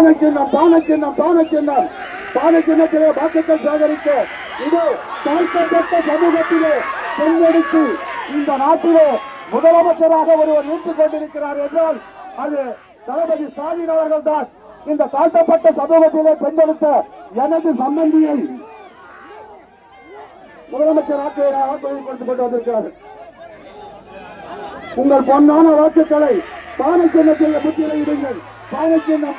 பானை சின்னம் சின்னத்திலே வாக்குகள் சேகரிக்க இது தாழ்த்தப்பட்ட சமூகத்திலே பெண்ணெடுத்து இந்த நாட்டிலே முதலமைச்சராக ஒருவர் நீட்டுக் கொண்டிருக்கிறார் என்றால் அது தளபதி ஸ்டாலின் அவர்கள் தான். இந்த தாழ்த்தப்பட்ட சமூகத்திலே பெண்ணெடுத்த எனது சம்பந்தியை முதலமைச்சராக கொடுத்துக் கொண்டு வந்திருக்கிறார்கள். உங்கள் பொன்னான வாக்குகளை பானை சின்னத்திலே முத்திரையிடுங்கள். பானை சின்னம்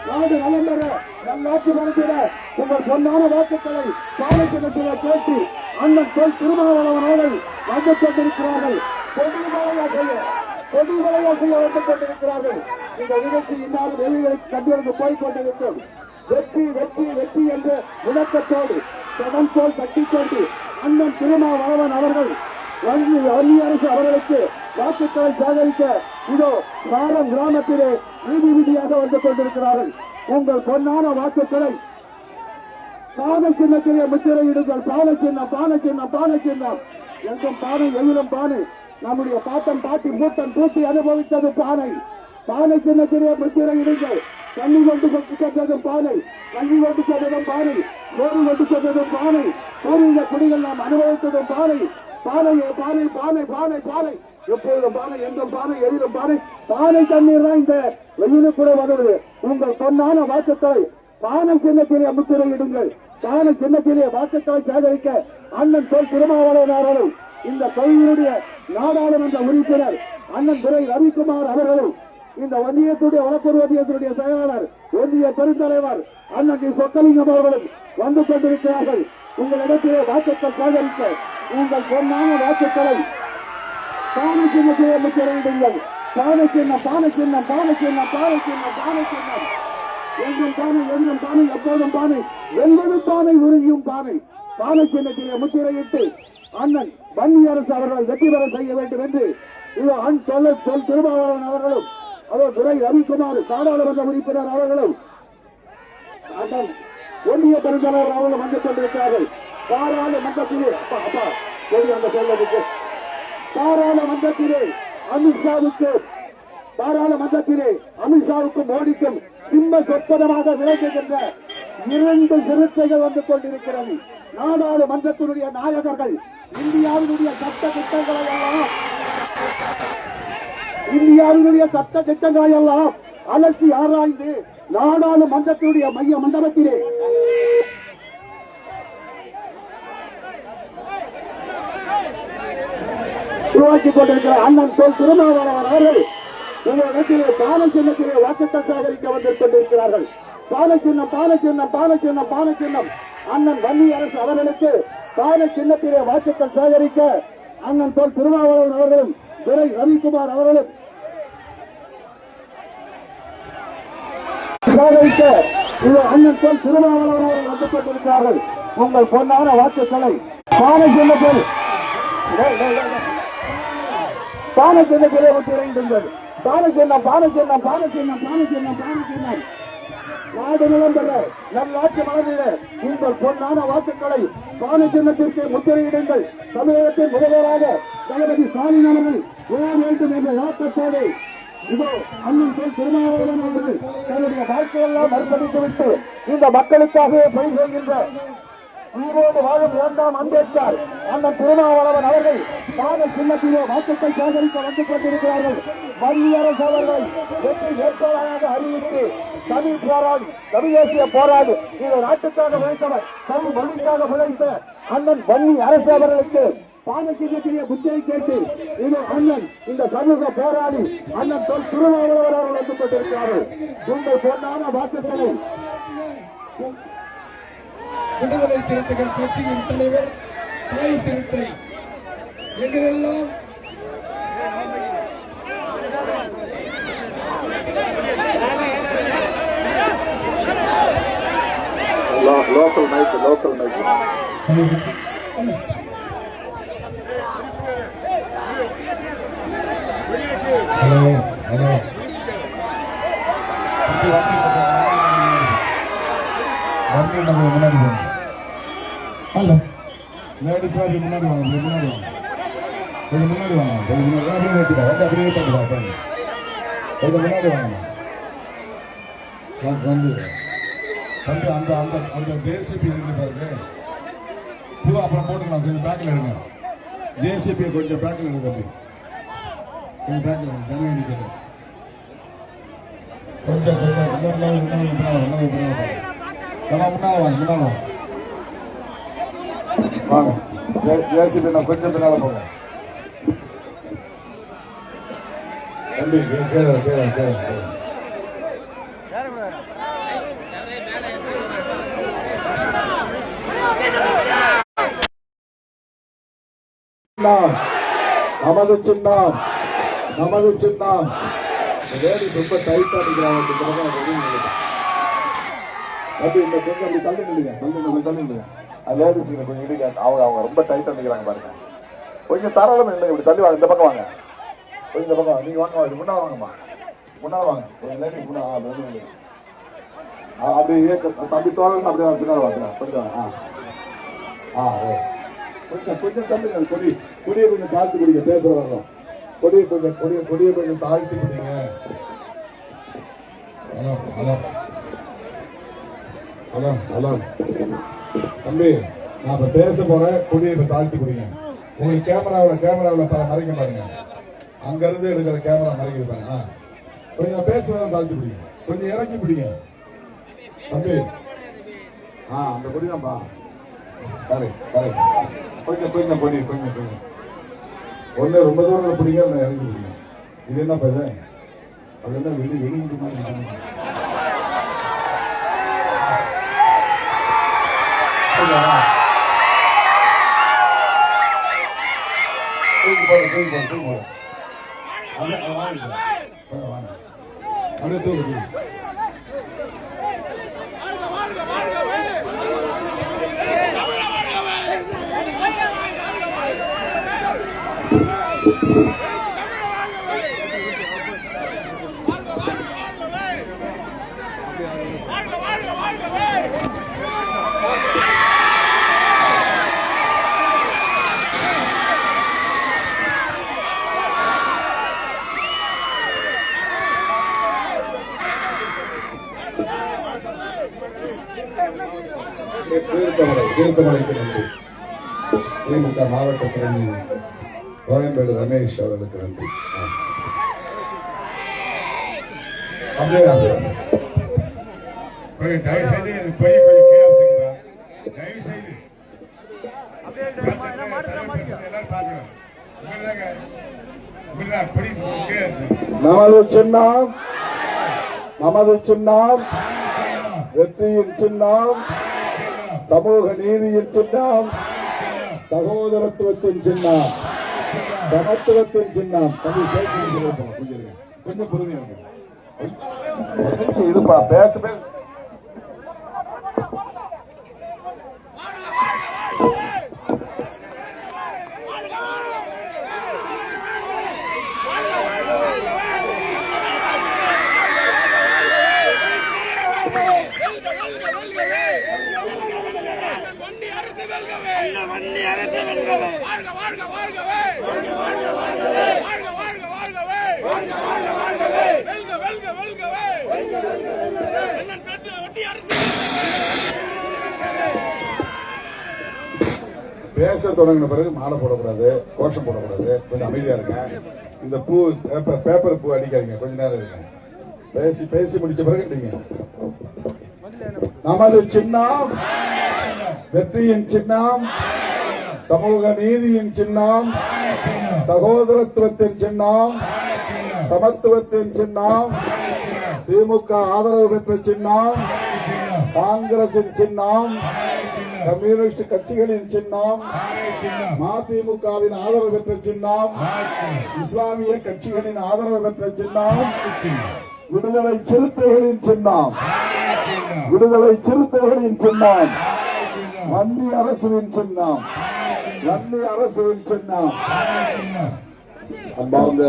நாடு நலம் பெற நல்லாட்சி நடத்திட உங்கள் பொன்னான வாக்குகளை பானை சின்னத்திலே கேட்டு அண்ணன் தொல் திருமாவளவனோடு வந்து கொண்டிருக்கிறார்கள். பொதுமலையா செய்ய வந்து கொண்டிருக்கிறார்கள். இந்த நிகழ்ச்சி இன்னாலும் வெளிகளுக்கு கண்டுகளுக்கு போய் கொண்டிருக்கும். வெற்றி என்ற முழக்கத்தோடு சதன் போல் கட்டிக்கொண்டு அண்ணன் திருமாவளவன் அவர்கள் வன்னி அரசு அவர்களுக்கு வாக்குகளை சேகரிக்க இதோ சாரம் கிராமத்திலே வீதியாக வந்து கொண்டிருக்கிறார்கள். உங்கள் பொன்னான வாக்குகளை பானை சின்னத்திலே முத்திரையிடுங்கள். பானை சின்னம் எங்கும் பானை எதிலும் பானை. நம்முடைய பாட்டன் பாட்டி மூட்டன் பூட்டி அனுபவித்தது பானை சின்னத்திலே முத்திரையிடுங்கள். கல்வி கொண்டு சென்றதும் பானை, கல்வி கொண்டு சென்றதும் பானை, சோறு கொண்டு சென்றதும் பானை, சோறுள்ள குடிகள் நாம் அனுபவித்ததும் பானை. பானை எப்பொழுதும் பானை, என்றும் பானை, எதிலும் பானை தண்ணீர் தான் இந்த வெயிலு கூட வருவது. உங்கள் பொன்னான வாக்குகளை பானை சின்னத்திலே முத்திரையிடுங்கள். பானை சின்னத்திலே வாக்குகளை சேகரிக்க அண்ணன் தொல் திருமாவளவன் அவர்களும் இந்த கோயிலுடைய நாடாளுமன்ற உறுப்பினர் அண்ணன் துரை ரவிக்குமார் அவர்களும் இந்த ஒன்றியத்துடைய வழக்கூர் ஒன்றியத்தினுடைய செயலாளர் ஒன்றிய பெருந்தலைவர் அண்ணன் சொக்கலிங்கம் அவர்களும் வந்து கொண்டிருக்கிறார்கள். உங்களிடத்திலே வாக்குகள் சேகரிக்க உங்கள் பொன்னான வாக்குகளை பானை சின்னத்திலே முத்திரையிடுங்கள். பானை சின்னம் எங்கும் பானை எப்போதும் பானை, எங்களும் பானை, உறுதியும் பானை சின்னத்திலே முத்திரையிட்டு அண்ணன் வன்னி அரசு அவர்கள் வெற்றி பெற செய்ய வேண்டும் என்று இது தொல் திருமாவளவன் அவர்களும் அவர் துரை ரவிக்குமார் நாடாளுமன்ற உறுப்பினர் அவர்களும் அண்ணன் ஒன்றிய பெருந்தலைவர் அவர்களும் வந்து கொண்டிருக்கிறார்கள். பாராளுமன்றத்திலே அமித்ஷாவுக்கும் மோடிக்கும் சிம்ம சொற்பதமாக விளக்குகின்ற 2 சிறுத்தைகள் வந்து கொண்டிருக்கிறது. நாடாளுமன்றத்தினுடைய நாயகர்கள் இந்தியாவினுடைய சட்ட திட்டங்களை எல்லாம் அலசி ஆராய்ந்து நாடாளுமன்றத்தினுடைய மைய மண்டபத்திலே உருவாக்கிக் கொண்டிருக்கிற அண்ணன் தொல் திருமாவளவன் அவர்கள் உங்களிடத்திலே பானை சின்னத்திலே வாக்குகள் சேகரிக்க வந்து கொண்டிருக்கிறார்கள். பானை சின்னம் அண்ணன் வன்னி அரசு அவர்களுக்கு பானை சின்னத்திலே வாக்குகள் சேகரிக்க அண்ணன் தொல் திருமாவளவன் அவர்களும் துரை ரவிக்குமார் அவர்களும் சேகரிக்க அண்ணன் தொல் திருமாவளவன் அவர்கள் வந்து கொண்டிருக்கிறார்கள். உங்கள் பொன்னான வாக்குகளை பானை சின்னத்திலே முத்திரையிடுங்கள். பானை சின்னம் நாடு நலம் பெற நல்லாட்சி மலர்ந்திட உங்கள் பொன்னான வாக்குகளை பானை சின்னத்திற்கு முத்திரையிடுங்கள். தமிழகத்தின் முதல்வராக தளபதி ஸ்டாலின் அவர்கள் வர வேண்டும் என்ற நோக்கத்தோடு இதோ அண்ணன் தொல் திருமாவளவன் அவர்கள் தன்னுடைய வாழ்க்கையெல்லாம் அர்ப்பணித்துவிட்டு இந்த மக்களுக்காகவே பணி செய்கின்ற உயிரோடு வாழும் 2ஆம் அம்பேத்கர் அண்ணன் திருமாவளவன் அவர்கள் பானை சின்னத்திலே வாக்குகள் சேகரிக்க வந்து கொண்டிருக்கிறார்கள். வன்னி அரசு அவர்கள் வெற்றி வேட்பாளராக அறிவித்து தமிழ் தேசிய போராடு இந்த நாட்டுக்காக உழைத்தவர், தமிழ் மொழிக்காக உழைத்த அண்ணன் வன்னி அரசு அவர்களுக்கு பானை சின்னத்திலே புத்தியை கேட்டு இது அண்ணன் இந்த சமூக போராடி அண்ணன் தொல் திருமாவளவன் அவர்கள் வந்து கொண்டிருக்கிறார்கள். உங்கள் பொன்னான வாக்குகளை விடுதலை சிறுத்தைகள் கட்சியின் தலைவர் தாய் சிறுத்தை எங்களெல்லாம் லோக்கல் மைக் ஹலோ முன்னாடி வாங்க. ஹலோ லேடிஸ் முன்னாடி வாங்க. அப்படியே அப்படியே முன்னாடி வாங்க. தம்பி தம்பி அந்த அந்த அந்த ஜேசிபி இருக்கு பாருங்க. பூ அப்புறம் போட்டுக்கலாம். கொஞ்சம் பேக்கில் எடுங்க. ஜேசிபியை கொஞ்சம் பேக்கில் எடுங்க தம்பி. கொஞ்சம் பேக்கில் எடுங்க. ஜனங்க நிற்கிறேன். கொஞ்சம் கொஞ்சம் முன்னால வாங்க. வாங்க ஜேசிபி நான் கொஞ்சம் பின்னால போங்க தம்பி. கேளு நமது சின்னம் வேடி ரொம்ப டைட்டா நிற்கிறாங்க. அப்படி இந்த கொஞ்சம் அப்படி தள்ளி நில்லுங்க. அது லேடிஸ் கொஞ்சம் இடிங்க. அவங்க ரொம்ப டைட்டா நிற்கிறாங்க பாருங்க. கொஞ்சம் தாராளமா இல்லைங்க. இப்படி தள்ளி வாங்க. இந்த பக்கம் வாங்க. கொஞ்சம் இந்த பக்கம் நீங்க வாங்க. முன்னால வாங்கம்மா. முன்னால வாங்க. கொஞ்சம் லேடிஸ் முன்னாடி அப்படியே தம்பி தோழன் அப்படியே பின்னால வாங்க. கொஞ்சம் கொஞ்சம் தம்பி கொடியை கொஞ்சம் தாழ்த்தி குடிங்க. பேசுற வரணும். கொடியை கொஞ்சம் தாழ்த்தி குடிங்க. ஹலோ தம்பி, நான் இப்ப பேச போறேன். கொடியை இப்ப தாழ்த்தி குடிங்க. உங்களுக்கு கேமராவில் மறைக்க பாருங்க. அங்க இருந்து எடுக்கிற கேமரா மறைக்க பாருங்க. கொஞ்சம் பேசுறத தாழ்த்தி குடிங்க. கொஞ்சம் இறக்கி பிடிங்க தம்பி. அந்த கொடிதான்ப்பா. கொஞ்சம் கொடி ஒண்ணு ரொம்ப தூரம் பிடிங்க. இறங்கி பிடிங்க. இது என்ன பேச? அது என்ன வெளியிட்டு மாதிரி அப்படியே தூக்கு. தீர்த்தமலைக்கு நன்றி. திமுக மாவட்ட பிரதிநிதி கோயம்பேடு ரமேஷ் அவர்களுக்கு நன்றி. நமது சின்னம் வெற்றியின் சின்னம், சமூக நீதியின் சின்னம், சகோதரத்துவத்தின் சின்னம், சமத்துவத்தின் சின்னம். கொஞ்சம் பொறுமையா இருக்கு. இதுப்பா பேச பேச தொடங்கின பிறகு மாலை போடக்கூடாது, கோஷம் போடக்கூடாது. கொஞ்சம் அமைதியா இருங்க. இந்த பூ பேப்பர் பூ அடிக்காதீங்க. கொஞ்ச நேரம் இருங்க. பேசி முடிச்ச பிறகு அடிங்க. நமது சின்னம் வெற்றியின் சின்னம், சமூக நீதியின் சின்னம், சகோதரத்துவத்தின் சின்னம், சமத்துவத்தின் சின்னம், திமுக ஆதரவு பெற்ற சின்னம், காங்கிரசின் சின்னம், கம்யூனிஸ்ட் கட்சிகளின் சின்னம், மதிமுகவின் ஆதரவு பெற்ற சின்னம், இஸ்லாமிய கட்சிகளின் ஆதரவு பெற்ற சின்னம், விடுதலை சிறுத்தைகளின் சின்னம், விடுதலை சிறுத்தைகளின் சின்னம், வன்னி அரசுவின் சின்னம், வன்னி அரசுவின் சின்னம். அன்பார்ந்த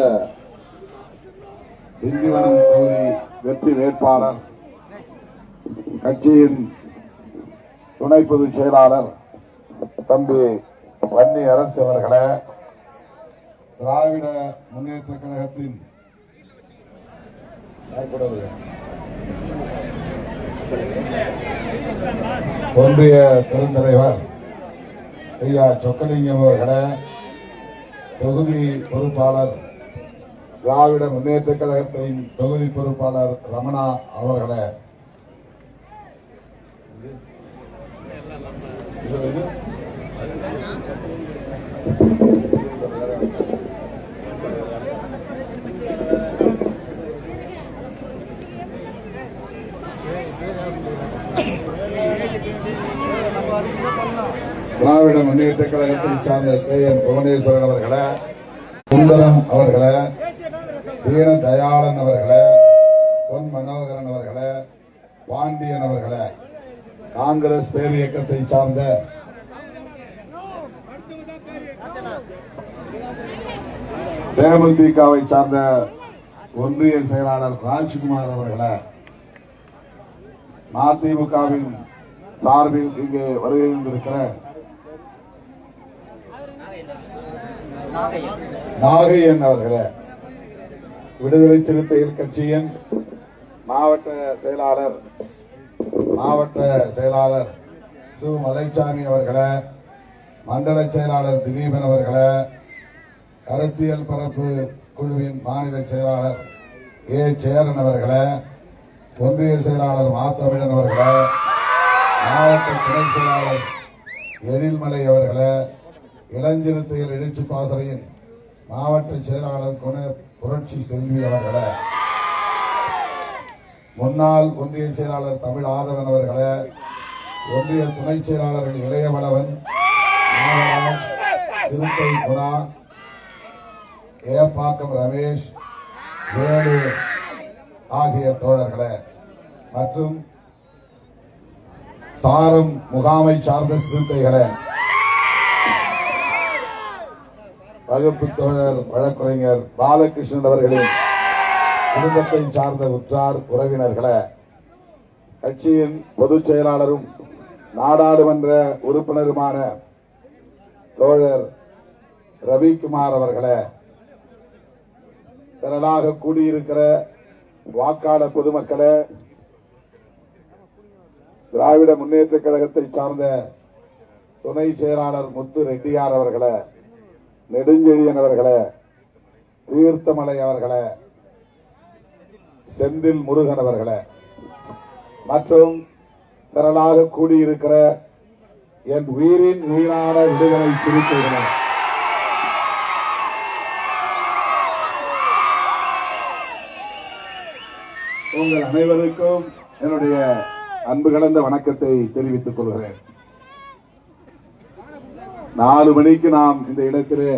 திண்டிவனம் தொகுதி வெற்றி வேட்பாளர், கட்சியின் துணை பொதுச் செயலாளர் தம்பி வன்னி அரசு அவர்களே, திராவிட முன்னேற்ற கழகத்தின் ஒன்றிய பெருந்தலைவர் ஐயா சொக்கலிங்கம் அவர்களே, தொகுதி பொறுப்பாளர் திராவிட முன்னேற்ற கழகத்தின் தொகுதி பொறுப்பாளர் ரமணா அவர்களே, திராவிட முன்னேற்ற கழகத்தை சார்ந்த KN புவனேஸ்வரன் அவர்களே, சுந்தரம் அவர்களே, தீன தயாளன் அவர்களே, பொன் மனோகரன் அவர்களே, பாண்டியன் அவர்களே, காங்கிரஸ் பேர் இயக்கத்தை சார்ந்த தேமுதிகவை சார்ந்த ஒன்றிய செயலாளர் ராஜ்குமார் அவர்களே, மதிமுகவின் சார்பில் இங்கே வருகின்ற நாகையன் அவர்களே, விடுதலை சிறுத்தைகள் கட்சியின் மாவட்ட செயலாளர் சு மலைச்சாமி அவர்களே, மண்டல செயலாளர் திலீபன் அவர்களே, கருத்தியல் பரப்பு குழுவின் மாநில செயலாளர் ஏ சேரன் அவர்களே, ஒன்றிய செயலாளர் மாத்தமிழன் அவர்களே, மாவட்ட துணை செயலாளர் எழில்மலை அவர்களே, இளஞ்சிறுத்தைகள் எழுச்சி பாசறையின் மாவட்ட செயலாளர் புரட்சி செல்வி அவர்களே, முன்னாள் ஒன்றிய செயலாளர் தமிழ் ஆதவன் அவர்களே, ஒன்றிய துணை செயலாளர்கள் இளையவளவன், நாகராஜ், சிறுத்தை குணா, ஏப்பாக்கம் ரமேஷ், வேலு ஆகிய தோழர்களே மற்றும் சாரம் முகாமை சார்ந்த சிறுத்தைகளே, வகுப்பு தோழர் வழக்குரைஞர் பாலகிருஷ்ணன் அவர்களின் குடும்பத்தை சார்ந்த உற்றார் உறவினர்களே, கட்சியின் பொதுச் செயலாளரும் நாடாளுமன்ற உறுப்பினருமான தோழர் ரவிக்குமார் அவர்களே, திரளாக கூடியிருக்கிற வாக்காளர் பொதுமக்களே, திராவிட முன்னேற்ற கழகத்தை சார்ந்த துணை செயலாளர் முத்து ரெட்டியார் அவர்களே, நெடுஞ்செழியன் அவர்களே, தீர்த்தமலை அவர்களே, செந்தில் முருகன் அவர்களே மற்றும் திரளாக கூடியிருக்கிற என் உயிரின் உயிரான விடுதலை சிறுத்தைகளே, உங்கள் அனைவருக்கும் என்னுடைய அன்பு கலந்த வணக்கத்தை தெரிவித்துக் கொள்கிறேன். 4 மணிக்கு நாம் இந்த இடத்திலே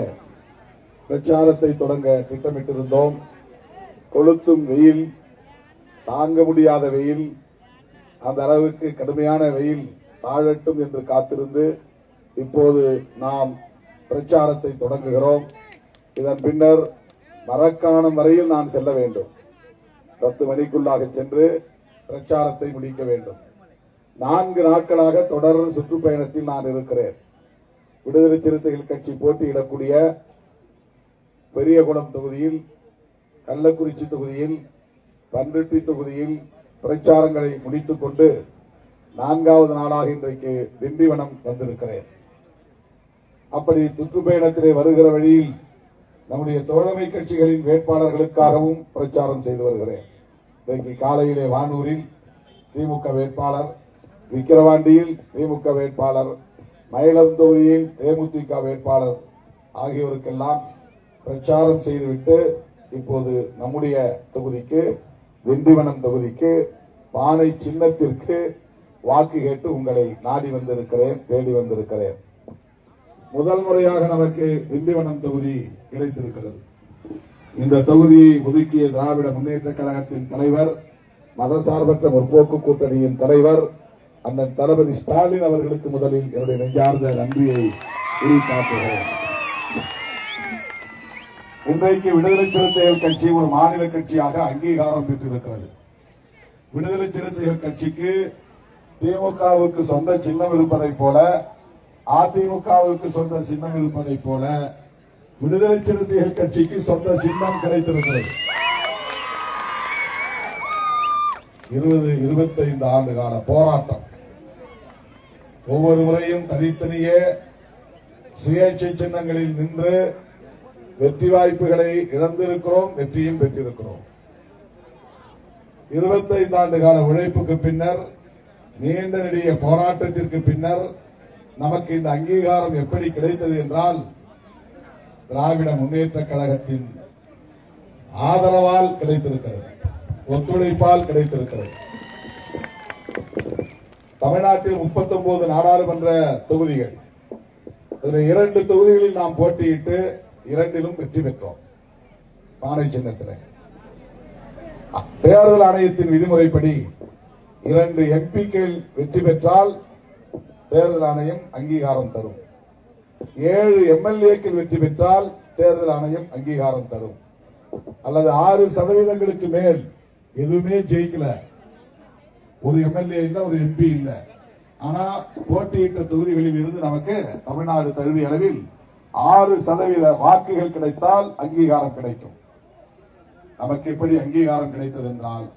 பிரச்சாரத்தை தொடங்க திட்டமிட்டிருந்தோம். கொளுத்தும் வெயில், தாங்க முடியாத வெயில், அந்த அளவுக்கு கடுமையான வெயில் தாழட்டும் என்று காத்திருந்து இப்போது நாம் பிரச்சாரத்தை தொடங்குகிறோம். இதன் பின்னர் மரக்காணம் வரையில் நான் செல்ல வேண்டும். 10 மணிக்குள்ளாக சென்று பிரச்சாரத்தை முடிக்க வேண்டும். 4 நாட்களாக தொடர் சுற்றுப்பயணத்தில் நான் இருக்கிறேன். விடுதலை சிறுத்தைகள் கட்சி போட்டியிடக்கூடிய பெரியகுளம் தொகுதியில், கள்ளக்குறிச்சி தொகுதியில், பன்ருட்டி தொகுதியில் பிரச்சாரங்களை முடித்துக் கொண்டு 4வது நாளாக இன்றைக்கு திண்டிவனம் வந்திருக்கிறேன். அப்படி சுற்றுப்பயணத்திலே வருகிற வழியில் நம்முடைய தோழமை கட்சிகளின் வேட்பாளர்களுக்காகவும் பிரச்சாரம் செய்து வருகிறேன். இன்றைக்கு காலையிலே வானூரில் திமுக வேட்பாளர், விக்கிரவாண்டியில் திமுக வேட்பாளர், மயிலம் தொகுதியில் தேமுதிக வேட்பாளர் ஆகியோருக்கெல்லாம் பிரச்சாரம் செய்துவிட்டு இப்போது நம்முடைய தொகுதிக்கு, திண்டிவனம் தொகுதிக்கு, பானை சின்னத்திற்கு வாக்கு கேட்டு உங்களை நாடி வந்திருக்கிறேன், தேடி வந்திருக்கிறேன். முதல் முறையாக நமக்கு திண்டிவனம் தொகுதி கிடைத்திருக்கிறது. இந்த தொகுதியை ஒதுக்கிய திராவிட முன்னேற்ற கழகத்தின் தலைவர், மதசார்பற்ற முற்போக்கு கூட்டணியின் தலைவர் அண்ணன் தளபதி ஸ்டாலின் அவர்களுக்கு முதலில் என்னுடைய நெஞ்சார்ந்த நன்றியை உரித்தாக்குகிறேன். இன்றைக்கு விடுதலை சிறுத்தைகள் கட்சி ஒரு மாநில கட்சியாக அங்கீகாரம் பெற்றிருக்கிறது. விடுதலை சிறுத்தைகள் கட்சிக்கு திமுகவுக்கு சொந்த சின்னம் இருப்பதைப் போல, அதிமுகவுக்கு சொந்த சின்னம் இருப்பதைப் போல விடுதலை சிறுத்தைகள் கட்சிக்கு சொந்த சின்னம் கிடைத்திருக்கிறது. 25 ஆண்டு கால போராட்டம். ஒவ்வொரு முறையும் தனித்தனியே சுயேட்சை சின்னங்களில் நின்று வெற்றி வாய்ப்புகளை இழந்திருக்கிறோம், வெற்றியும் பெற்றிருக்கிறோம். 25 ஆண்டு கால உழைப்புக்கு பின்னர், நீண்ட நெடிய போராட்டத்திற்கு பின்னர் நமக்கு இந்த அங்கீகாரம் எப்படி கிடைத்தது என்றால், திராவிட முன்னேற்ற கழகத்தின் ஆதரவால் கிடைத்திருக்கிறது, ஒத்துழைப்பால் கிடைத்திருக்கிறது. தமிழ்நாட்டில் 39 நாடாளுமன்ற தொகுதிகள், இதில் 2 தொகுதிகளில் நாம் போட்டியிட்டு 2லும் வெற்றி பெற்றோம். பானை சின்னத்தில் தேர்தல் ஆணையத்தின் விதிமுறைப்படி 2 எம்பிக்கள் வெற்றி பெற்றால் தேர்தல் ஆணையம் அங்கீகாரம் தரும். 7 எம்எல்ஏக்கள் வெற்றி பெற்றால் தேர்தல் ஆணையம் அங்கீகாரம் தரும். அல்லது 6% மேல் எதுவுமே ஜெயிக்கல, ஒரு எம்எல்ஏ இல்ல, ஒரு எம்பி இல்ல, ஆனா போட்டியிட்ட தொகுதிகளில் இருந்து நமக்கு தமிழ்நாடு தழுவிய அளவில் 6% வாக்குகள் கிடைத்தால் அங்கீகாரம் கிடைக்கும். நமக்கு எப்படி அங்கீகாரம் கிடைத்தது என்றால்,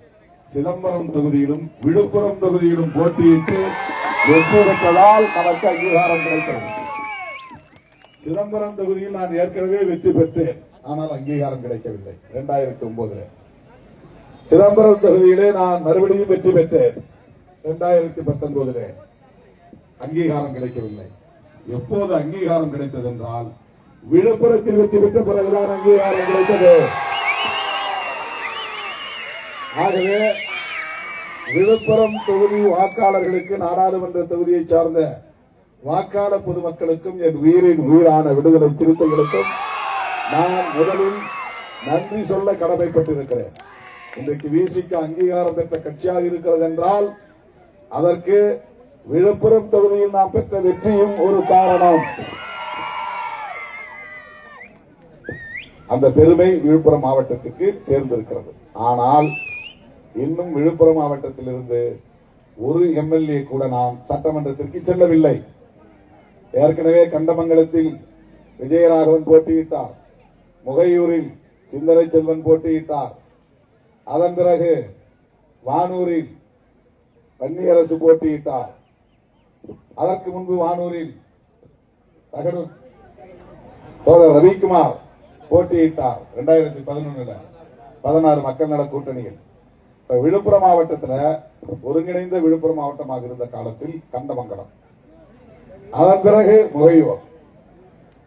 சிதம்பரம் தொகுதியிலும் விழுப்புரம் தொகுதியிலும் போட்டியிட்டு வெற்றி பெற்றதால் நமக்கு அங்கீகாரம் கிடைத்தது. சிதம்பரம் தொகுதியில் நான் ஏற்கனவே வெற்றி பெற்றேன், ஆனால் அங்கீகாரம் கிடைக்கவில்லை. 2009 சிதம்பரம் தொகுதியிலே நான் மறுபடியும் வெற்றி பெற்றேன். 2019 அங்கீகாரம் கிடைக்கவில்லை. எப்போது அங்கீகாரம் கிடைத்தது என்றால், விழுப்புரத்தில் வெற்றி பெற்ற பிறகுதான் அங்கீகாரம் கிடைத்தது. ஆகவே விழுப்புரம் தொகுதி வாக்காளர்களுக்கு, நாடாளுமன்ற தொகுதியை சார்ந்த வாக்காளர் பொதுமக்களுக்கும், என் உயிரின் உயிரான விடுதலை சிறுத்தைகளுக்கும் நான் முதலில் நன்றி சொல்ல கடமைப்பட்டிருக்கிறேன். இன்றைக்கு விசிக்கு அங்கீகாரம் பெற்ற கட்சியாக இருக்கிறது என்றால், அதற்கு விழுப்புரம் தொகுதியில் நாம் பெற்ற வெற்றியும் ஒரு காரணம். அந்த பெருமை விழுப்புரம் மாவட்டத்துக்கு சேர்ந்திருக்கிறது. ஆனால் இன்னும் விழுப்புரம் மாவட்டத்திலிருந்து ஒரு எம்எல்ஏ கூட நாம் சட்டமன்றத்திற்கு செல்லவில்லை. ஏற்கனவே கண்டமங்கலத்தில் விஜயராகவன் போட்டியிட்டார், முகையூரில் சிந்தனை செல்வன் போட்டியிட்டார், அதன் பிறகு வானூரில் வன்னியரசு போட்டியிட்டார், அதற்கு முன்பு வானூரில் ரவிக்குமார் போட்டியிட்டார் 2011 16 மக்கள் நல கூட்டணியில். விழுப்புரம் மாவட்டத்தில் ஒருங்கிணைந்த விழுப்புரம் மாவட்டமாக இருந்த காலத்தில் கண்டமங்கலம், அதன் பிறகு முகையூர்,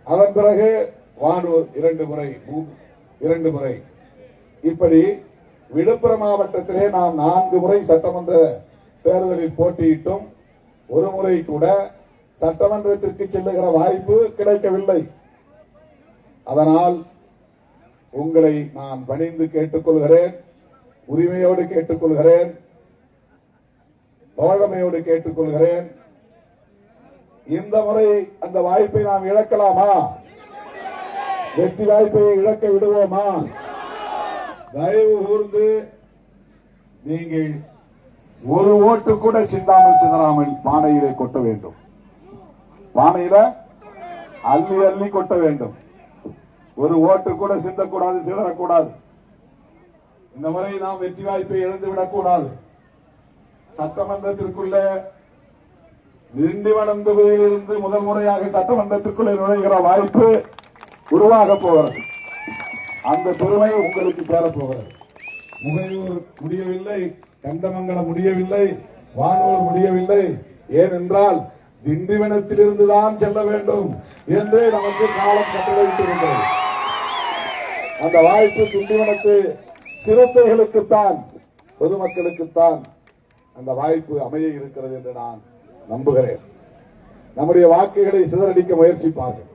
அதன் பிறகு வானூர் 2 முறை. இப்படி விழுப்புரம் மாவட்டத்திலே நாம் 4 முறை சட்டமன்ற தேர்தலில் போட்டியிட்டும் ஒரு முறை கூட சட்டமன்றத்திற்கு செல்லுகிற வாய்ப்பு கிடைக்கவில்லை. அதனால் உங்களை நான் பணிந்து கேட்டுக்கொள்கிறேன், உரிமையோடு கேட்டுக்கொள்கிறேன், தோழமையோடு கேட்டுக்கொள்கிறேன். இந்த முறை அந்த வாய்ப்பை நாம் இழக்கலாமா? வெற்றி வாய்ப்பை இழக்க விடுவோமா? தயவு கூர்ந்து நீங்கள் ஒரு ஓட்டு கூட சிந்தாமல் பானையிலே கொட்ட வேண்டும். பானையில அள்ளி அள்ளி கொட்ட வேண்டும். ஒரு ஓட்டு கூட சிந்தக்கூடாது, சிதறக்கூடாது. இந்த முறை நாம் வெற்றி வாய்ப்பை இழந்துவிடக் கூடாது. சட்டமன்றத்திற்குள்ள திண்டிவனம் தொகுதியிலிருந்து முதல் முறையாக சட்டமன்றத்திற்குள்ளே நுழைகிற வாய்ப்பு உருவாக போகிறது. அந்த பெருமை உங்களுக்கு சேரப்போகிறது. முகையூர் முடியவில்லை, கண்டமங்கலம் முடியவில்லை, வானூர் முடியவில்லை. ஏனென்றால் திண்டிவனத்திலிருந்துதான் செல்ல வேண்டும் என்று நமக்கு காலம் கட்டளையிட்டிருக்கிறது. அந்த வாய்ப்பு திண்டிவனத்து சிறுத்தைகளுக்குத்தான், பொதுமக்களுக்குத்தான் அந்த வாய்ப்பு அமைய இருக்கிறது என்று நான் நம்புகிறேன். நம்முடைய வாக்குகளை சிதறடிக்க முயற்சிப்பார்கள்.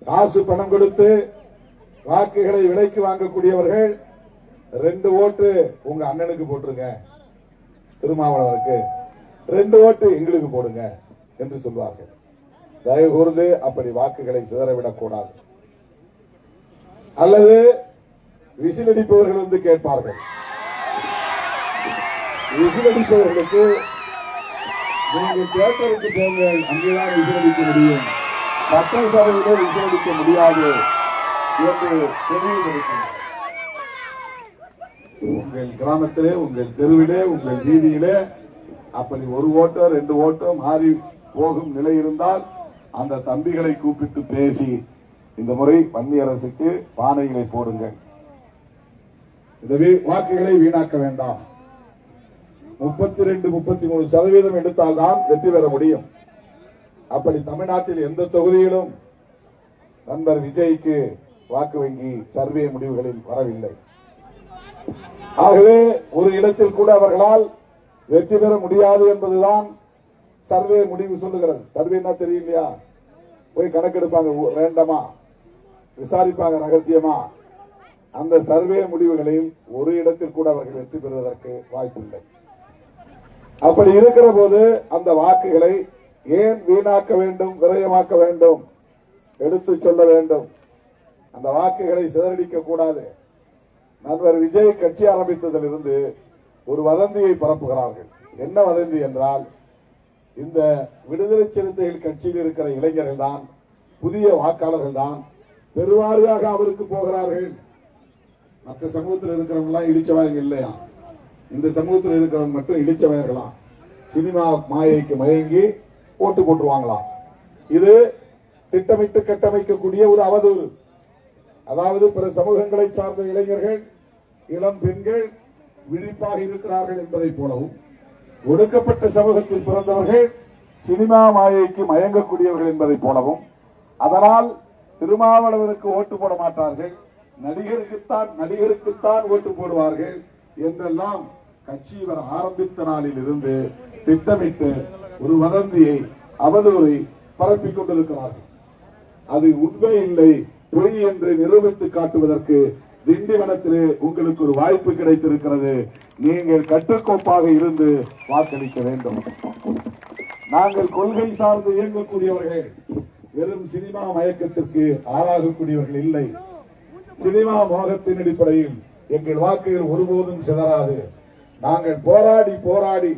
காசு பணம் கொடுத்து வாக்குகளை விலைக்கு வாங்கக்கூடியவர்கள் 2 ஓட்டு உங்க அண்ணனுக்கு போட்டுருங்க, திருமாவளவருக்கு 2 ஓட்டு எங்களுக்கு போடுங்க என்று சொல்வார்கள். தயவு கூர்ந்து அப்படி வாக்குகளை சிதறவிடக் கூடாது. அல்லது விசிலடிப்பவர்கள் வந்து கேட்பார்கள். விசிலடிப்பவர்களுக்கு நீங்கள் தேட்டருக்கு போங்க, அங்கேதான் விசிலடிக்க முடியும், சட்டசபையிலே விசிலடிக்க முடியாது என்று தெளிவுபடுத்தினார். உங்கள் கிராமத்திலே, உங்கள் தெருவிலே, உங்கள் வீதியிலே அப்படி ஒரு ஓட்டோ 2 ஓட்டோ மாறி போகும் நிலை இருந்தால் அந்த தம்பிகளை கூப்பிட்டு பேசி இந்த முறை வன்னி அரசுக்கு பானைகளை போடுங்கள். இந்த வாக்குகளை வீணாக்க வேண்டாம். 32-33% எடுத்தால்தான் வெற்றி பெற முடியும். அப்படி தமிழ்நாட்டில் எந்த தொகுதியிலும் நண்பர் விஜய்க்கு வாக்கு வங்கி சர்வே முடிவுகளில் வரவில்லை. ஆகவே ஒரு இடத்தில் கூட அவர்களால் வெற்றி பெற முடியாது என்பதுதான் சர்வே முடிவு சொல்லுகிறது. சர்வேன்னா தெரியலையா? போய் கணக்கெடுப்பாங்க, ரேண்டமா விசாரிப்பாங்க, ரகசியமா. அந்த சர்வே முடிவுகளில் ஒரு இடத்தில் கூட அவர்கள் வெற்றி பெறுவதற்கு வாய்ப்பில்லை. அப்படி இருக்கிற போது அந்த வாக்குகளை ஏன் வீணாக்க வேண்டும், விரயமாக்க வேண்டும்? எடுத்து சொல்ல வேண்டும். அந்த வாக்குகளை சிதறடிக்க கூடாது. நண்பர் விஜய் கட்சி ஆரம்பித்ததிலிருந்து ஒரு வதந்தியை பரப்புகிறார்கள். என்ன வதந்தி என்றால், இந்த விடுதலை சிறுத்தைகள் கட்சியில் இருக்கிற இளைஞர்கள் தான், புதிய வாக்காளர்கள் தான் பெருவாரியாக அவருக்கு போகிறார்கள். மற்ற சமூகத்தில் இருக்கிறவங்க எல்லாம் இடிச்சவாயங்க இல்லையா? இந்த சமூகத்தில் இருக்கிறவங்க மட்டும் இடிச்சவாயர்களாம். சினிமா மாயைக்கு மயங்கி ஓட்டு போட்டுருவாங்களாம். இது திட்டமிட்டு கட்டமைக்கக்கூடிய ஒரு அவதூறு. அதாவது பிற சமூகங்களை சார்ந்த இளைஞர்கள், இளம் பெண்கள் விழிப்பாக இருக்கிறார்கள் என்பதை போலவும், ஒடுக்கப்பட்ட சமூகத்தில் பிறந்தவர்கள் சினிமா மாயைக்கு மயங்கக்கூடியவர்கள் என்பதை போலவும், அதனால் திருமாவளவருக்கு ஓட்டு போட மாட்டார்கள், நடிகருக்குத்தான் ஓட்டு போடுவார்கள் என்றெல்லாம் கட்சி வர ஆரம்பித்த நாளில் இருந்து திட்டமிட்டு ஒரு வதந்தியை, அவதூறை பரப்பிக் கொண்டிருக்கிறார்கள். அது உண்மை இல்லை, பொய் என்று நிரூபித்து காட்டுவதற்கு திண்டிவனத்திலே உங்களுக்கு ஒரு வாய்ப்பு கிடைத்திருக்கிறது. நீங்கள் கட்டுக்கோப்பாக இருந்து வாக்களிக்க வேண்டும். நாங்கள் கொள்கை சார்ந்து இயங்கக்கூடியவர்கள், வெறும் சினிமா மயக்கத்திற்கு ஆளாகக்கூடியவர்கள் இல்லை. சினிமா மோகத்தின் அடிப்படையில் எங்கள் வாக்குகள் ஒருபோதும் சிதறாது. நாங்கள் போராடி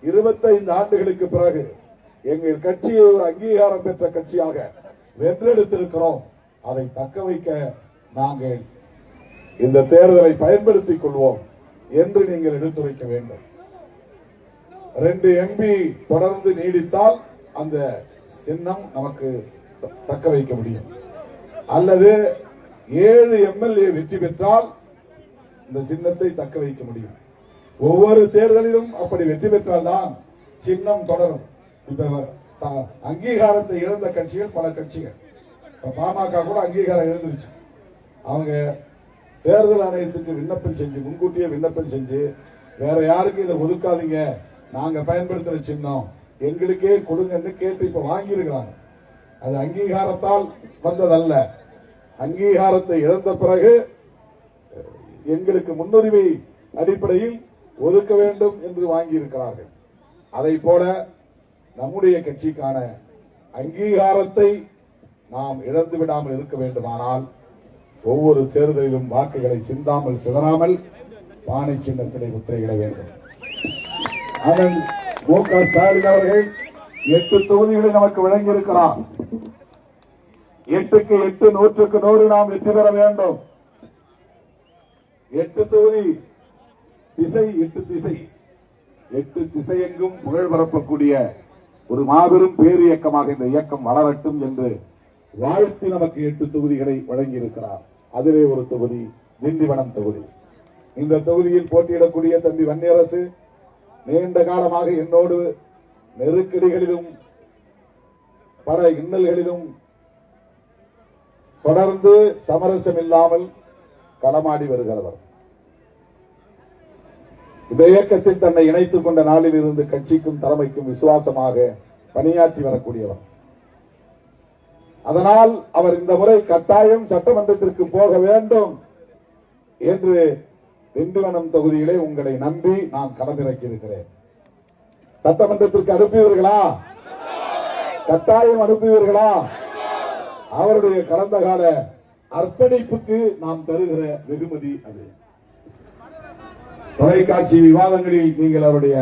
25 ஆண்டுகளுக்கு பிறகு எங்கள் கட்சியை ஒரு அங்கீகாரம் பெற்ற கட்சியாக வென்றெடுத்திருக்கிறோம். அதை தக்க வைக்க நாங்கள் இந்த தேர்தலை பயன்படுத்திக் கொள்வோம் என்று நீங்கள் எடுத்துரைக்க வேண்டும். 2 MP தொடர்ந்து நீடித்தால் அந்த சின்னம் நமக்கு தக்க வைக்க முடியும். அல்லது 7 MLA வெற்றி பெற்றால் இந்த சின்னத்தை தக்க வைக்க முடியும். ஒவ்வொரு தேர்தலிலும் அப்படி வெற்றி பெற்றால்தான் சின்னம் தொடரும். இப்ப அங்கீகாரத்தை இழந்த கட்சிகள் பல கட்சிகள், பாமக கூட அங்கீகாரம் இழந்துருச்சு. அவங்க தேர்தல் ஆணையத்துக்கு விண்ணப்பம் செஞ்சு, முன்கூட்டியே விண்ணப்பம் செஞ்சு, வேற யாருக்கு இதை ஒதுக்காதீங்க, நாங்க பயன்படுத்துற சின்னம் எங்களுக்கே கொடுங்கன்னு கேட்டு இப்ப வாங்கி இருக்கிறாங்க. அது அங்கீகாரத்தால் வந்ததல்ல. அங்கீகாரத்தை இழந்த பிறகு எங்களுக்கு முன்னுரிமை அடிப்படையில் ஒதுக்க வேண்டும் என்று வாங்கி இருக்கிறார்கள். அதை போல நம்முடைய கட்சிக்கான அங்கீகாரத்தை நாம் இழந்து விடாமல் இருக்க வேண்டுமானால் ஒவ்வொரு தேர்தலிலும் வாக்குகளை சிந்தாமல் சிதறாமல் பானை சின்னத்திலே முத்திரையிட வேண்டும். அண்ணன் மு.க. ஸ்டாலின் அவர்கள் 8 தொகுதிகளை நமக்கு வழங்கியிருக்கிறார். 8க்கு 8, 100க்கு 100 நாம் வெற்றி பெற வேண்டும். 8 தொகுதி திசை, 8 திசை, 8 திசையெங்கும் புகழ் பரப்பக்கூடிய ஒரு மாபெரும் பேர் இயக்கமாக இந்த இயக்கம் வளரட்டும் என்று வாழ்த்தி நமக்கு 8 தொகுதிகளை வழங்கியிருக்கிறார். அதிலே ஒரு தொகுதி திண்டிவனம் தொகுதி. இந்த தொகுதியில் போட்டியிடக்கூடிய தம்பி வன்னியரசு நீண்ட காலமாக என்னோடு நெருக்கடிகளிலும் பல இன்னல்களிலும் தொடர்ந்து சமரசம் இல்லாமல் களமாடி வருகிறவர். இந்த இயக்கத்தில் தன்னை இணைத்துக் கொண்ட நாளில் இருந்து கட்சிக்கும் தலைமைக்கும் விசுவாசமாக பணியாற்றி வரக்கூடியவர். அதனால் அவர் இந்த முறை கட்டாயம் சட்டமன்றத்திற்கு போக வேண்டும் என்று திண்டிவனம் தொகுதியிலே உங்களை நம்பி நான் களமிறக்கி இருக்கிறேன். சட்டமன்றத்திற்கு அனுப்புவீர்களா? கட்டாயம் அனுப்புவீர்களா? அவருடைய கடந்த கால அர்ப்பணிப்புக்கு நாம் தருகிற வெகுமதி அது. தொலைக்காட்சி விவாதங்களில் நீங்கள் அவருடைய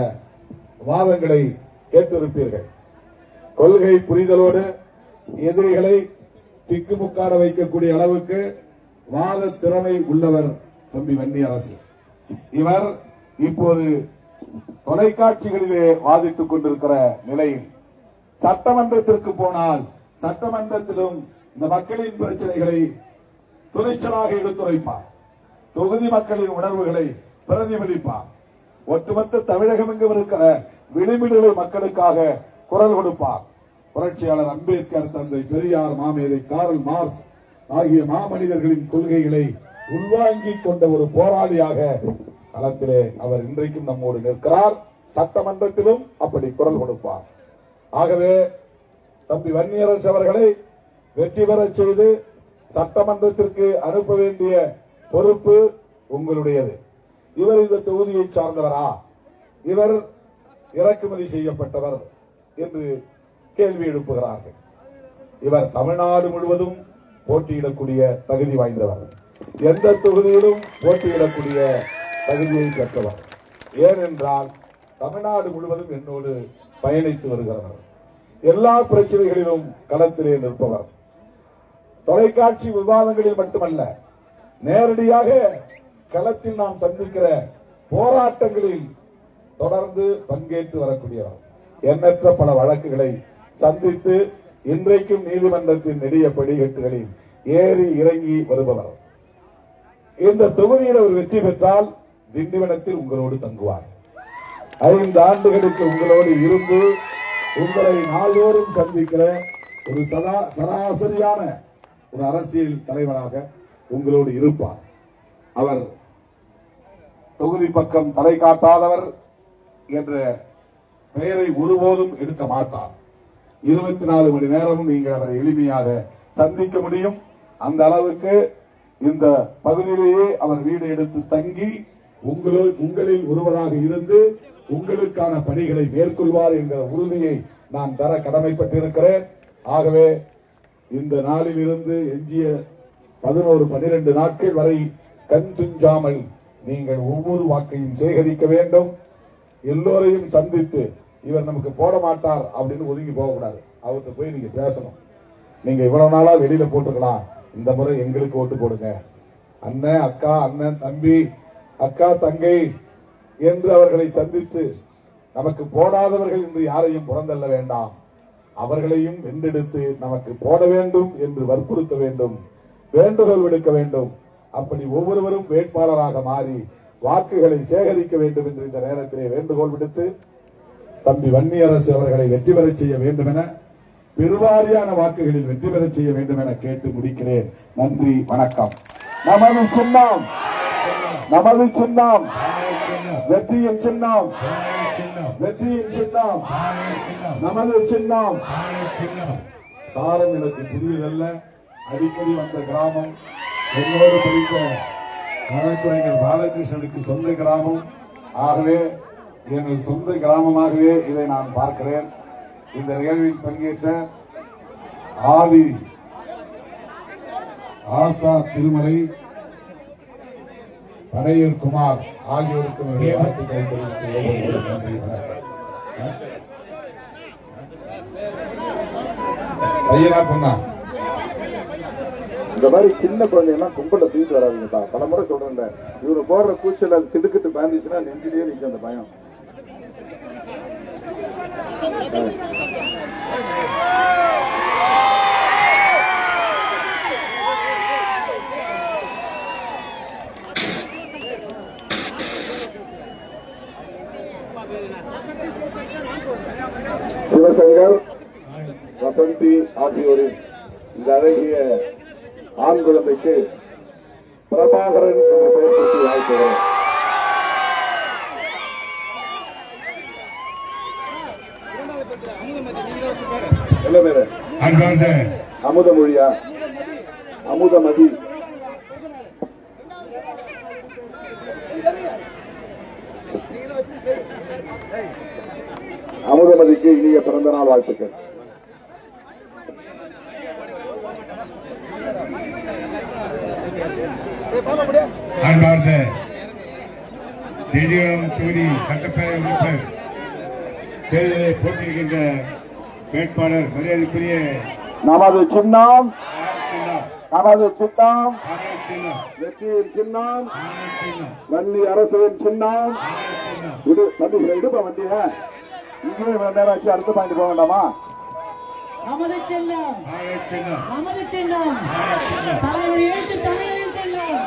வாதங்களை கேட்டிருப்பீர்கள். கொள்கை புரிதலோடு எதிரிகளை திக்குமுக்காட வைக்கக்கூடிய அளவுக்கு வாத திறமை உள்ளவர் தம்பி வன்னியரசு. இவர் இப்போது தொலைக்காட்சிகளிலே வாதிட்டுக் கொண்டிருக்கிற நிலையில் சட்டமன்றத்திற்கு போனால் சட்டமன்றத்திலும் இந்த மக்களின் பிரச்சனைகளை துணிச்சலாக எடுத்துரைப்பார். தொகுதி மக்களின் உணர்வுகளை பிரதிபலிப்பார். ஒட்டுமொத்த தமிழகம் எங்கும் இருக்கிற விளிம்பிடுவை மக்களுக்காக குரல் கொடுப்பார். புரட்சியாளர் அம்பேத்கர், தந்தை பெரியார், மாமேதை கார்ல் மார்க்ஸ் ஆகிய மாமனிதர்களின் கொள்கைகளை உள்வாங்கிக் கொண்ட ஒரு போராளியாக களத்திலே அவர் இன்றைக்கும் நம்மோடு நிற்கிறார். சட்டமன்றத்திலும் அப்படி குரல் கொடுப்பார். ஆகவே தம்பி வன்னியரசு அவர்களை வெற்றி பெறச் செய்து சட்டமன்றத்திற்கு அனுப்ப வேண்டிய பொறுப்பு உங்களுடையது. இவர் இந்த தொகுதியை சார்ந்தவரா, இவர் இறக்குமதி செய்யப்பட்டவர் என்று கேள்வி எழுப்புகிறார்கள். இவர் தமிழ்நாடு முழுவதும் போட்டியிடக்கூடிய தகுதி வாய்ந்தவர், எந்த தொகுதியிலும் போட்டியிடக்கூடிய தகுதியை பெற்றவர். ஏனென்றால் தமிழ்நாடு முழுவதும் என்னோடு பயணித்து வருகிறவர், எல்லா பிரச்சனைகளிலும் களத்திலே நிற்பவர். தொலைக்காட்சி விவாதங்களில் மட்டுமல்ல, நேரடியாக களத்தில் நாம் சந்திக்கிற போராட்டங்களில் தொடர்ந்து பங்கேற்று வரக்கூடியவர். எண்ணற்ற பல வழக்குகளை சந்தித்து இன்றைக்கும் நீதிமன்றத்தின் நெடிய படிக்கட்டுகளில் ஏறி இறங்கி வருபவர். இந்த தொகுதியில் அவர் வெற்றி பெற்றால் திண்டிவனத்தில் உங்களோடு தங்குவார். 5 ஆண்டுகளுக்கு உங்களோடு இருந்து உங்களை நாள்தோறும் சந்திக்கிற ஒரு சராசரியான ஒரு அரசியல் தலைவராக உங்களோடு இருப்பார். அவர் தொகுதி பக்கம் தலை காட்டாதவர் என்ற பெயரை ஒருபோதும் எடுக்க மாட்டார். 24 மணி நேரமும் நீங்கள் அவரை எளிமையாக சந்திக்க முடியும். அந்த அளவுக்கு இந்த பகுதியிலேயே அவர் வீடு எடுத்து தங்கி உங்களில் ஒருவராக இருந்து உங்களுக்கான பணிகளை மேற்கொள்வார் என்கிற உறுதியை நான் தர கடமைப்பட்டிருக்கிறேன். ஆகவே இந்த நாளில் இருந்து எஞ்சிய 11-12 நாட்கள் வரை கண் துஞ்சாமல் நீங்கள் ஒவ்வொரு வாக்கையும் சேகரிக்க வேண்டும். எல்லோரையும் சந்தித்து இவர் நமக்கு போட மாட்டார் அப்படின்னு ஒதுங்கி போகக்கூடாது. அவர்கிட்ட போய் நீங்க பேசணும். நீங்க இவ்வளவு நாளா வெளியில போட்டுக்கலாம், இந்த முறை எங்களுக்கு ஓட்டு போடுங்க, அண்ணன் அக்கா, அண்ணன் தம்பி, அக்கா தங்கை என்று அவர்களை சந்தித்து நமக்கு போடாதவர்கள் என்று யாரையும் புறந்தள்ள வேண்டாம், அவர்களையும் வென்றெடுத்து நமக்கு போட வேண்டும் என்று வற்புறுத்த வேண்டும், வேண்டுகோள் விடுக்க வேண்டும். அப்படி ஒவ்வொருவரும் வேட்பாளராக மாறி வாக்குகளை சேகரிக்க வேண்டும் என்று இந்த நேரத்திலே வேண்டுகோள் விடுத்து தம்பி வன்னியரசு அவர்களை வெற்றி பெறச் செய்ய வேண்டும் என, பெருவாரியான வாக்குகளில் வெற்றி பெறச் செய்ய வேண்டும் என கேட்டு முடிக்கிறேன். நன்றி, வணக்கம். நமது சின்னம், நமது சின்னம் வெற்றியின் சின்னம், வெற்றியின் சின்னம், நமது சின்னம். சாரம் எனக்கு புதியதல்ல, அடிக்கடி வந்த கிராமம், என்னோடு படித்த வழக்கறிஞர் பாலகிருஷ்ணனுக்கு சொந்த கிராமம். ஆகவே எனது சொந்த கிராமமாகவே இதை நான் பார்க்கிறேன். இந்த நிகழ்வில் பங்கேற்ற ஆதி ஆசா திருமலை, படையூர் குமார் ஆகியோருக்கு வாழ்த்துக்களை தெரிவித்துக் நன்றி, வணக்கம். ஐயா பொண்ணா, இந்த மாதிரி சின்ன குழந்தைங்கலாம் கும்பல தூக்கிட்டு வராதுங்கப்பா. பல முறை சொல்றேன், இவரு போடுற கூச்சல் அது திடுக்கிட்டு பாந்துச்சுன்னா நெஞ்சிலேயே நிற்கும் அந்த பயம். சிவசங்கர், வசந்தி ஆகியோரின் இந்த அழகிய ஆண் குழந்தைக்கு பிரபாகரன் என்ற பெயர் சுட்டி வாழ்த்துகிறேன். என்ன பேரு? அமுதமொழியா? அமுதமதி. அமுதமதிக்கு இனிய பிறந்த நாள் வாழ்த்துக்கள். அன்பார்ந்த திண்டிவனம் தொகுதி சட்டப்பேரவை உறுப்பினர் தேர்தலை போட்டியிடுகின்ற வேட்பாளர் மரியாதைக்குரிய நமது சின்னம் நமது சின்னம் மாநில சின்னம் வெற்றியின் சின்னம் மாநில சின்னம் வன்னி அரசின் சின்னம் மாநில சின்னம் தம்பி இடுப்ப வண்டிய இங்கே இவ்வளவு நேரம் ஆச்சு அடுத்து பாயிண்ட் போக வேண்டாமா நமது சின்னம் மாநில சின்னம் நமது சின்னம் மாநில சின்னம் தலைவர் ஏற்று தமிழரின் சின்னம்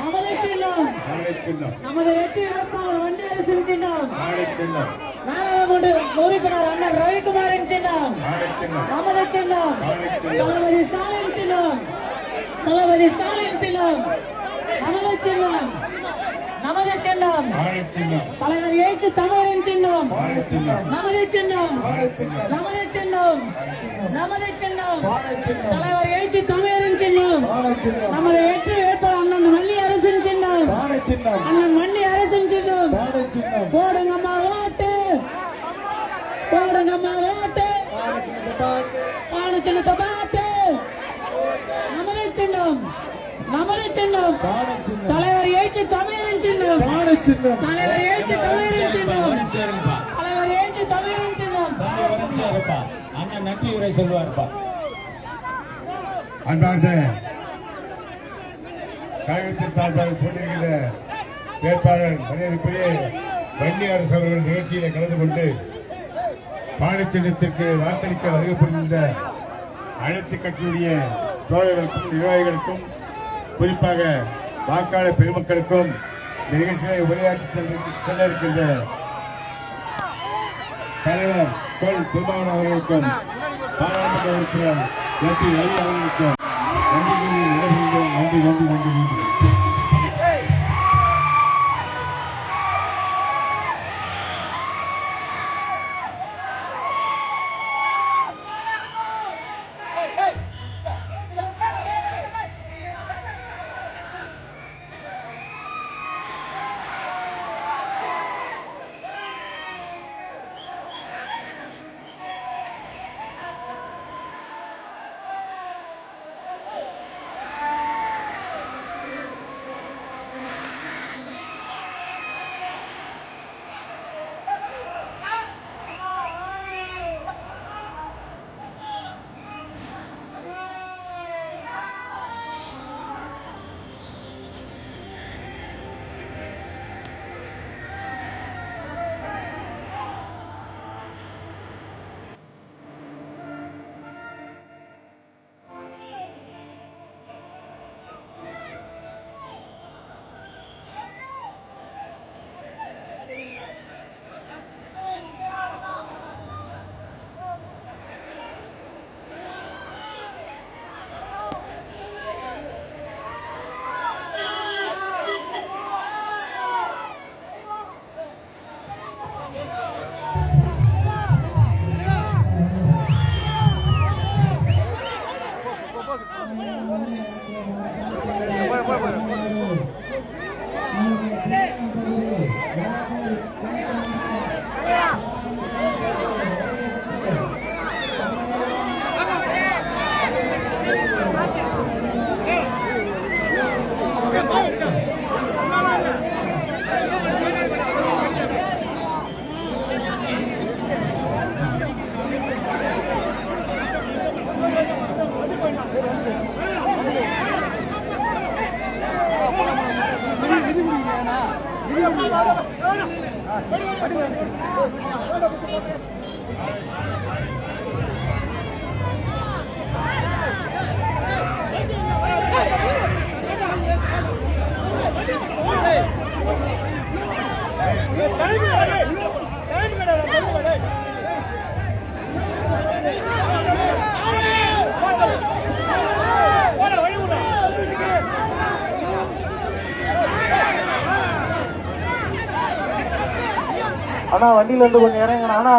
நமது சின்னம் மாநில சின்னம் நமது வெற்றி வேட்பாளர் வண்டி அரசின் சின்னம் மாநில சின்னம் நாடாளுமன்ற உறுப்பினர் அண்ணன் ரவிக்குமாரின் சின்னம் மாநில சின்னம் நமது சின்னம் தளபதி ஸ்டாலின் சின்னம் தளபதி ஸ்டாலின் சின்னம் நமது சின்னம் நமது சின்னம் மாநில சின்னம் தலைவர் ஏற்று தமிழரின் சின்னம் மாநில சின்னம் நமது சின்னம் நமது சின்னம் நமது சின்னம் தலைவர் எழுச்சி தமிழரின் சின்னம் நமது வெற்றி வேட்பாளர் அண்ணன் மல்லி அரசின் சின்னம் அண்ணன் மல்லி அரசின் சின்னம் போடுங்கம்மா ஓட்டு போடுங்கம்மா ஓட்டு பாடு சின்னத்தை பார்த்து நமது சின்னம் நமது சின்னம் தலைவர் எழுச்சி தமிழரின் சின்னம் தலைவர் எழுச்சி தமிழரின் சின்னம் தலைவர் எழுச்சி தமிழரின் சின்னம் அண்ணன் நன்றி உரை சொல்லுவார்ப்பா. அன்பார்ந்த கழகத்தின் சார்பாக போட்டிருக்கிற வேட்பாளர் மரியாதைக்குரிய வன்னி அரசு அவர்கள் நிகழ்ச்சியில கலந்து கொண்டு மாநில சின்னத்திற்கு வாக்களிக்க வருகை புரிந்த அனைத்து கட்சியுடைய தோழர்களுக்கும் நிர்வாகிகளுக்கும் குறிப்பாக வாக்காளர் பெருமக்களுக்கும் இந்த நிகழ்ச்சியை உரையாற்றி செல்ல இருக்கின்ற தலைவர் கோல் திருமாவளவன் அவர்களுக்கும் பாராளுமன்ற உறுப்பினர் எம்பி ரவி அவர்களுக்கும் நன்றி கூறி விடைபெறுகிறோம். நன்றி நன்றி நன்றி நன்றி. அண்ணா வண்டியில இருந்து கொஞ்சம் இறங்குங்க அண்ணா.